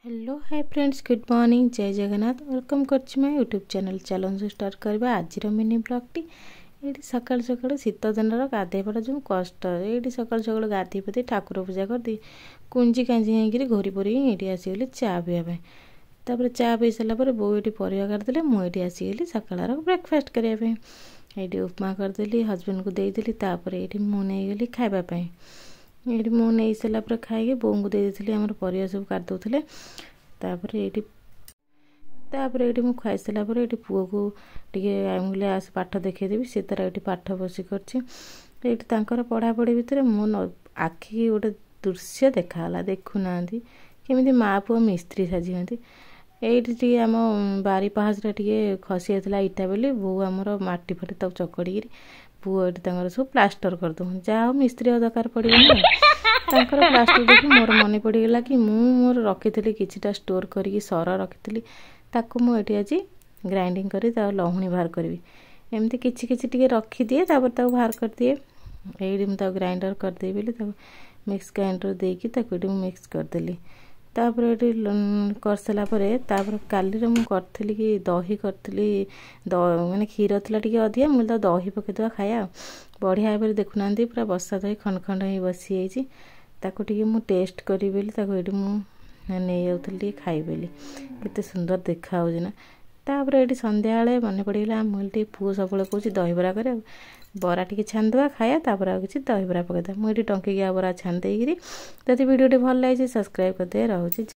Hello hi friends good morning जय Jagannath welcome करछि मैं यूट्यूब चैनल चैलेंज स्टार्ट करबा आज मिनी ब्लॉगटी ये सकाल सकाल शीत दिन गाधेपा जो कष्ट ये सकाल सकाल गाधे पाधे ठाकुर पूजा कर दी कुंजी कांजी होकर घोरी पोरी ये आसीगली चा पीवा तापर चा पी सारापर बो ये परिवा काटिदेले मुझे आसीगली सकाल ब्रेकफास्ट करने ये उपमा करदेली हजबैंड को देदेली तापर ये मुझे खावाई ये मुझे नहीं सारापर खाई बोन को देती आम परिवा सब काटिदे तापर ये खाई सारापर ये पुओ को टे आस पाठ देखदेवी सी तार ये पाठ बसी कर पढ़ापढ़ी भितर मो आखि गोटे दृश्य देखाला देखुना केमी माँ पुओ मिस्त्री साजिंट ये आम बारी पहाड़ टे खसी जाता इटा बोली बो आमर माटी फाटी तक चकड़ी पुओ ये सब प्लास्टर करदे जहाँ मिस्त्री दरकार पड़ेगा प्लास्टर देखी मोर मन पड़गला कि मोर रखी किछिटा स्टोर करी सर रखी मुझे आज ग्राइंडिंग करी लहुणी बाहर करी एमती किछि किछि टिके रखी दिए तापर बाहर कर दिए ये मुझे ग्राइंडर करदे बोली मिक्स ग्राइंडर देकी मिक्स करदेली तापर ये कर सारापर काली करी कि दही करी माने क्षीर थी अधिका मुझे दही पकईदे खाया बढ़िया भाव देखुना पूरा बसा दही खंड खंड हो बसी जाती मु टेस्ट करी ये नहीं जाऊली खाई बोली केते सुंदर देखा ना तापर ये संध्या मन पड़गला मुझे पुओ सब कौच दहीबरा करे बरा टी छानीदे खाया तापर आ कि दहीबरा पकईदा मुझे टंकिया बरा छानी देकरी जदि वीडियो भल लगे सब्सक्राइब करदे रहुची।